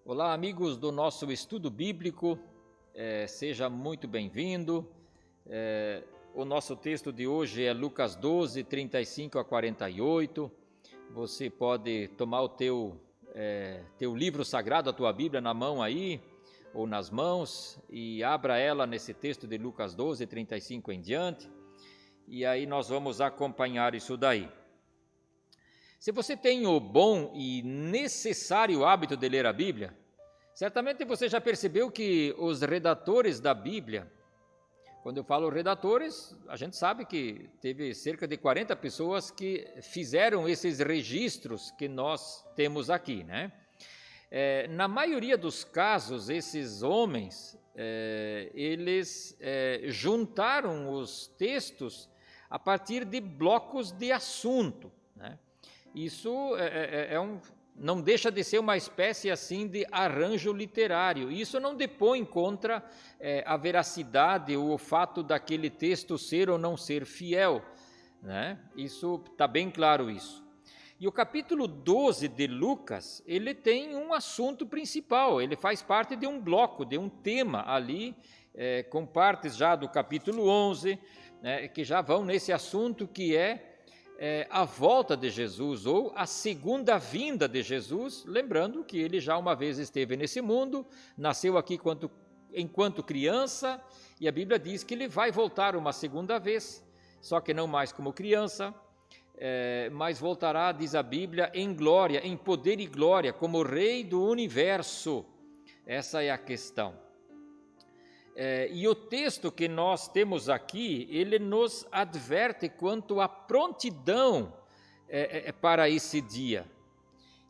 Olá, amigos do nosso estudo bíblico, seja muito bem-vindo. O nosso texto de hoje é Lucas 12, 35 a 48. Você pode tomar o teu livro sagrado, a tua Bíblia na mão aí, ou nas mãos, e abra ela nesse texto de Lucas 12, 35 em diante, e aí nós vamos acompanhar isso daí. Se você tem o bom e necessário hábito de ler a Bíblia, certamente você já percebeu que os redatores da Bíblia, quando eu falo redatores, a gente sabe que teve cerca de 40 pessoas que fizeram esses registros que nós temos aqui, né? Na maioria dos casos, esses homens, eles juntaram os textos a partir de blocos de assunto, né? Isso não deixa de ser uma espécie assim de arranjo literário. Isso não depõe contra a veracidade ou o fato daquele texto ser ou não ser fiel, né? Isso está bem claro isso. E o capítulo 12 de Lucas, ele tem um assunto principal, ele faz parte de um bloco, de um tema ali, com partes já do capítulo 11, né, que já vão nesse assunto que é a volta de Jesus ou a segunda vinda de Jesus, lembrando que ele já uma vez esteve nesse mundo, nasceu aqui enquanto criança, e a Bíblia diz que ele vai voltar uma segunda vez, só que não mais como criança, mas voltará, diz a Bíblia, em glória, em poder e glória, como Rei do universo. Essa é a questão. E o texto que nós temos aqui, ele nos adverte quanto à prontidão para esse dia.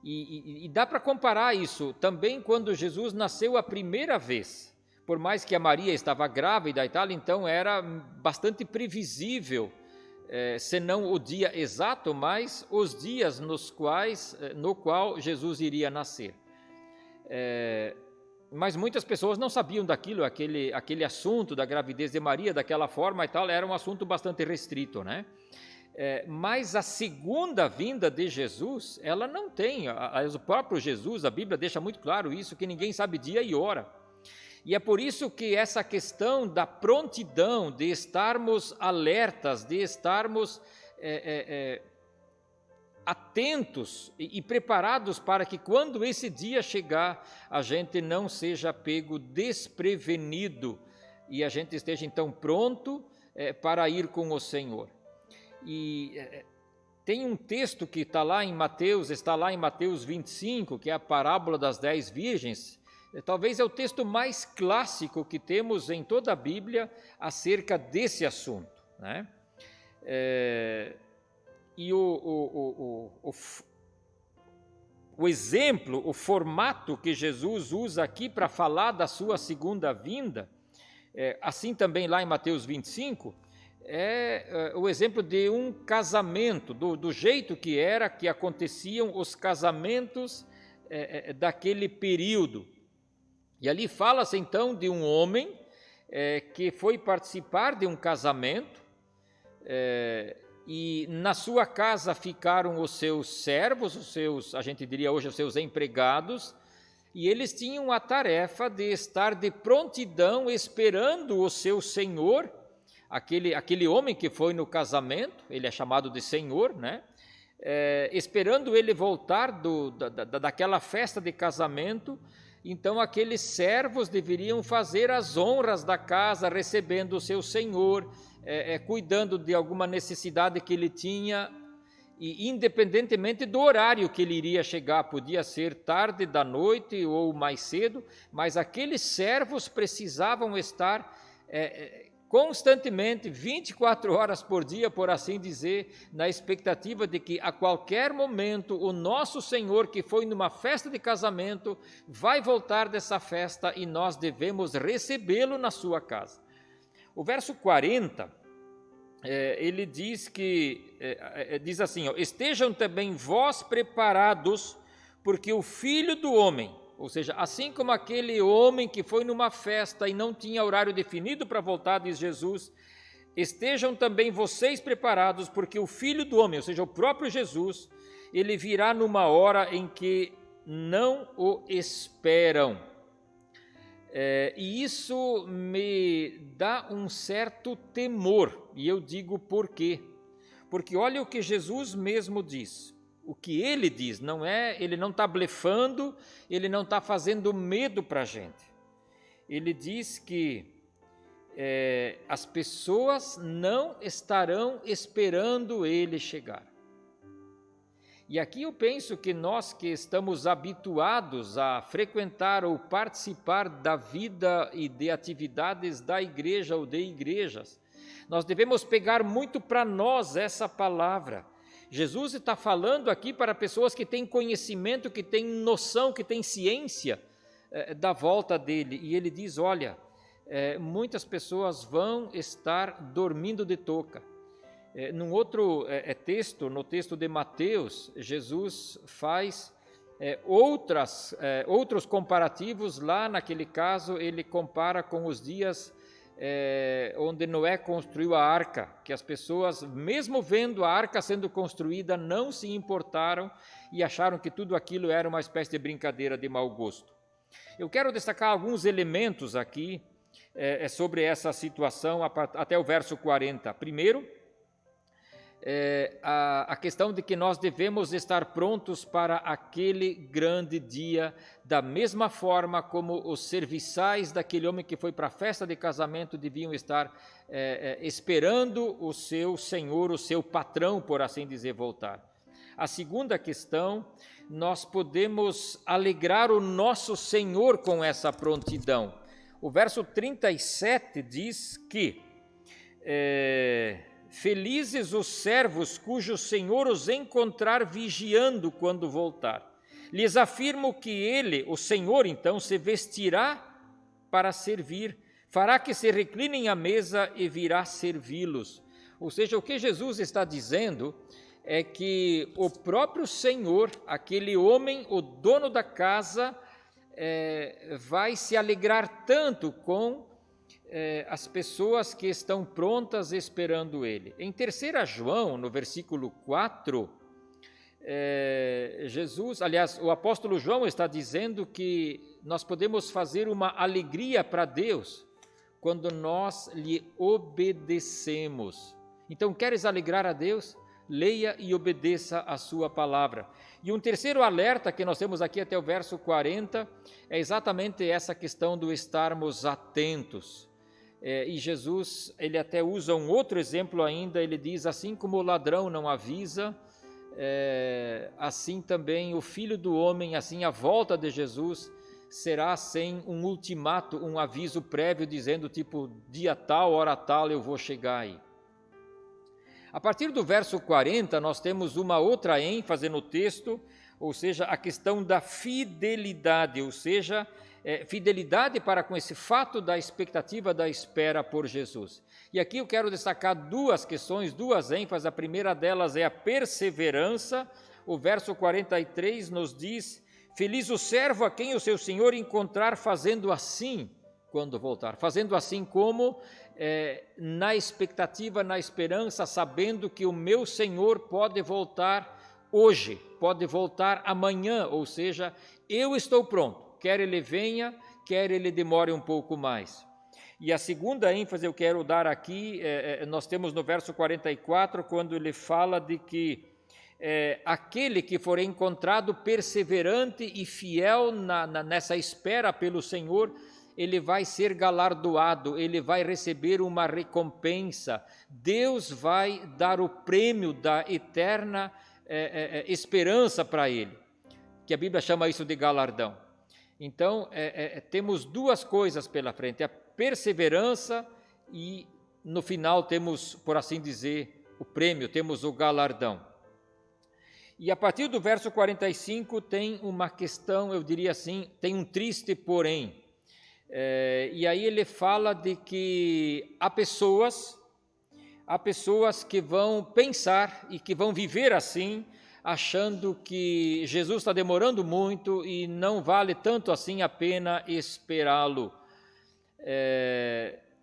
E dá para comparar isso também quando Jesus nasceu a primeira vez. Por mais que a Maria estava grávida e tal, então era bastante previsível, se não o dia exato, mas os dias no qual Jesus iria nascer. Mas muitas pessoas não sabiam daquilo, aquele assunto da gravidez de Maria, daquela forma e tal, era um assunto bastante restrito, né? Mas a segunda vinda de Jesus, ela não tem, o próprio Jesus, a Bíblia deixa muito claro isso, que ninguém sabe dia e hora. E é por isso que essa questão da prontidão, de estarmos alertas, de estarmos atentos e preparados para que quando esse dia chegar, a gente não seja pego desprevenido e a gente esteja então pronto para ir com o Senhor. E tem um texto que está lá em Mateus 25, que é a parábola das 10 virgens. Talvez é o texto mais clássico que temos em toda a Bíblia acerca desse assunto, né? E o exemplo, o formato que Jesus usa aqui para falar da sua segunda vinda, assim também lá em Mateus 25, é o exemplo de um casamento, do jeito que aconteciam os casamentos daquele período. E ali fala-se então de um homem que foi participar de um casamento, e na sua casa ficaram os seus servos, a gente diria hoje os seus empregados, e eles tinham a tarefa de estar de prontidão esperando o seu senhor, aquele homem que foi no casamento, ele é chamado de senhor, né? Esperando ele voltar daquela festa de casamento. Então aqueles servos deveriam fazer as honras da casa, recebendo o seu senhor, cuidando de alguma necessidade que ele tinha, e independentemente do horário que ele iria chegar, podia ser tarde da noite ou mais cedo, mas aqueles servos precisavam estar constantemente, 24 horas por dia, por assim dizer, na expectativa de que a qualquer momento o nosso Senhor, que foi numa festa de casamento, vai voltar dessa festa e nós devemos recebê-lo na sua casa. O verso 40, ele diz assim, estejam também vós preparados, porque o Filho do Homem, ou seja, assim como aquele homem que foi numa festa e não tinha horário definido para voltar, diz Jesus, estejam também vocês preparados, porque o Filho do Homem, ou seja, o próprio Jesus, ele virá numa hora em que não o esperam. E isso me dá um certo temor, e eu digo por quê? Porque olha o que Jesus mesmo diz, o que ele diz, ele não está blefando, ele não está fazendo medo para a gente. Ele diz que as pessoas não estarão esperando ele chegar. E aqui eu penso que nós que estamos habituados a frequentar ou participar da vida e de atividades da igreja ou de igrejas, nós devemos pegar muito para nós essa palavra. Jesus está falando aqui para pessoas que têm conhecimento, que têm noção, que têm ciência da volta dele. E ele diz, olha, muitas pessoas vão estar dormindo de touca. Num outro texto, no texto de Mateus, Jesus faz outros comparativos. Lá naquele caso ele compara com os dias onde Noé construiu a arca, que as pessoas, mesmo vendo a arca sendo construída, não se importaram e acharam que tudo aquilo era uma espécie de brincadeira de mau gosto. Eu quero destacar alguns elementos aqui sobre essa situação até o verso 40. Primeiro, a questão de que nós devemos estar prontos para aquele grande dia, da mesma forma como os serviçais daquele homem que foi para a festa de casamento deviam estar esperando o seu senhor, o seu patrão, por assim dizer, voltar. A segunda questão, nós podemos alegrar o nosso Senhor com essa prontidão. O verso 37 diz que felizes os servos cujo Senhor os encontrar vigiando quando voltar. Lhes afirmo que ele, o Senhor, então, se vestirá para servir, fará que se reclinem à mesa e virá servi-los. Ou seja, o que Jesus está dizendo é que o próprio Senhor, aquele homem, o dono da casa, vai se alegrar tanto com as pessoas que estão prontas esperando ele. Em 3 João, no versículo 4, o apóstolo João está dizendo que nós podemos fazer uma alegria para Deus quando nós lhe obedecemos. Então, queres alegrar a Deus? Leia e obedeça a sua palavra. E um terceiro alerta que nós temos aqui até o verso 40 é exatamente essa questão do estarmos atentos. E Jesus, ele até usa um outro exemplo ainda, ele diz, assim como o ladrão não avisa, assim também o Filho do Homem, assim a volta de Jesus será sem um ultimato, um aviso prévio dizendo tipo, dia tal, hora tal eu vou chegar aí. A partir do verso 40 nós temos uma outra ênfase no texto, ou seja, a questão da fidelidade, ou seja, fidelidade para com esse fato da expectativa da espera por Jesus. E aqui eu quero destacar duas questões, duas ênfases. A primeira delas é a perseverança. O verso 43 nos diz, feliz o servo a quem o seu Senhor encontrar fazendo assim quando voltar. Fazendo assim como? Na expectativa, na esperança, sabendo que o meu Senhor pode voltar hoje, pode voltar amanhã, ou seja, eu estou pronto. Quer ele venha, quer ele demore um pouco mais. E a segunda ênfase eu quero dar aqui, nós temos no verso 44, quando ele fala de que aquele que for encontrado perseverante e fiel nessa espera pelo Senhor, ele vai ser galardoado, ele vai receber uma recompensa. Deus vai dar o prêmio da eterna esperança para ele, que a Bíblia chama isso de galardão. Então, temos duas coisas pela frente, a perseverança e, no final, temos, por assim dizer, o prêmio, temos o galardão. E a partir do verso 45 tem uma questão, eu diria assim, tem um triste porém. E aí ele fala de que há pessoas que vão pensar e que vão viver assim, achando que Jesus está demorando muito e não vale tanto assim a pena esperá-lo.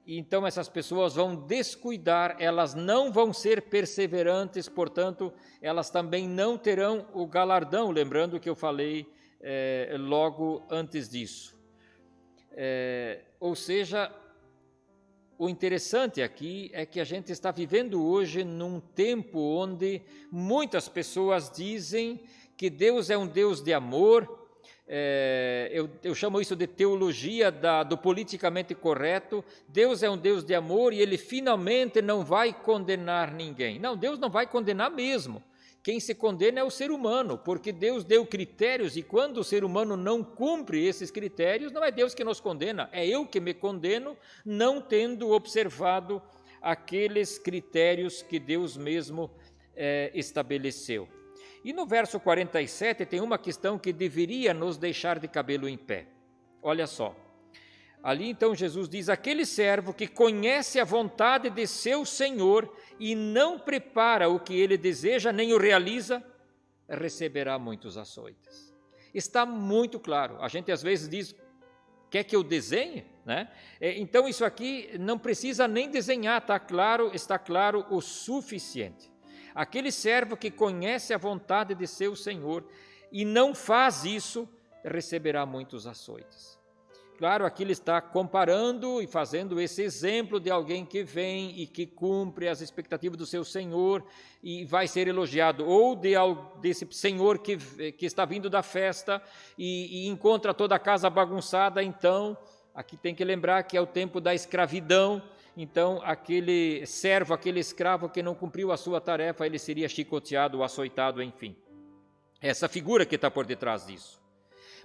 Então essas pessoas vão descuidar, elas não vão ser perseverantes, portanto, elas também não terão o galardão, lembrando que eu falei logo antes disso. Ou seja, o interessante aqui é que a gente está vivendo hoje num tempo onde muitas pessoas dizem que Deus é um Deus de amor. Eu chamo isso de teologia do politicamente correto. Deus é um Deus de amor e Ele finalmente não vai condenar ninguém. Não, Deus não vai condenar mesmo. Quem se condena é o ser humano, porque Deus deu critérios e quando o ser humano não cumpre esses critérios, não é Deus que nos condena, é eu que me condeno, não tendo observado aqueles critérios que Deus mesmo estabeleceu. E no verso 47 tem uma questão que deveria nos deixar de cabelo em pé. Olha só. Ali então Jesus diz: aquele servo que conhece a vontade de seu Senhor e não prepara o que ele deseja, nem o realiza, receberá muitos açoites. Está muito claro. A gente às vezes diz: quer que eu desenhe? Né? Então isso aqui não precisa nem desenhar, está claro o suficiente. Aquele servo que conhece a vontade de seu Senhor e não faz isso, receberá muitos açoites. Claro, aqui ele está comparando e fazendo esse exemplo de alguém que vem e que cumpre as expectativas do seu Senhor e vai ser elogiado, ou desse Senhor que está vindo da festa e encontra toda a casa bagunçada. Então, aqui tem que lembrar que é o tempo da escravidão. Então, aquele servo, aquele escravo que não cumpriu a sua tarefa, ele seria chicoteado ou açoitado, enfim. Essa figura que está por detrás disso.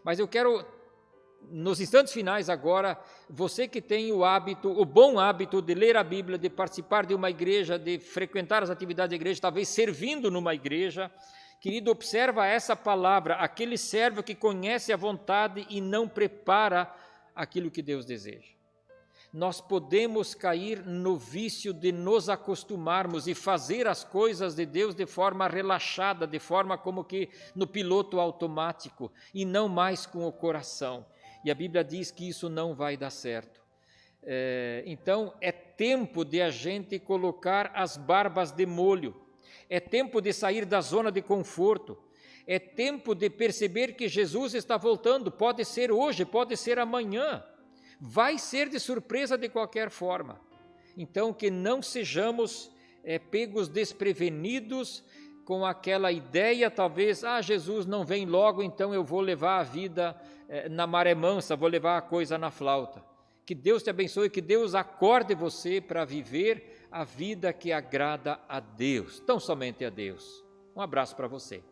Mas eu quero, nos instantes finais agora, você que tem o bom hábito de ler a Bíblia, de participar de uma igreja, de frequentar as atividades da igreja, talvez servindo numa igreja, querido, observa essa palavra: aquele servo que conhece a vontade e não prepara aquilo que Deus deseja. Nós podemos cair no vício de nos acostumarmos e fazer as coisas de Deus de forma relaxada, de forma como que no piloto automático, e não mais com o coração. E a Bíblia diz que isso não vai dar certo. Então, é tempo de a gente colocar as barbas de molho, é tempo de sair da zona de conforto, é tempo de perceber que Jesus está voltando, pode ser hoje, pode ser amanhã, vai ser de surpresa de qualquer forma. Então, que não sejamos pegos desprevenidos com aquela ideia, talvez, Jesus não vem logo, então eu vou levar a vida na maré mansa, vou levar a coisa na flauta. Que Deus te abençoe, que Deus acorde você para viver a vida que agrada a Deus, tão somente a Deus. Um abraço para você.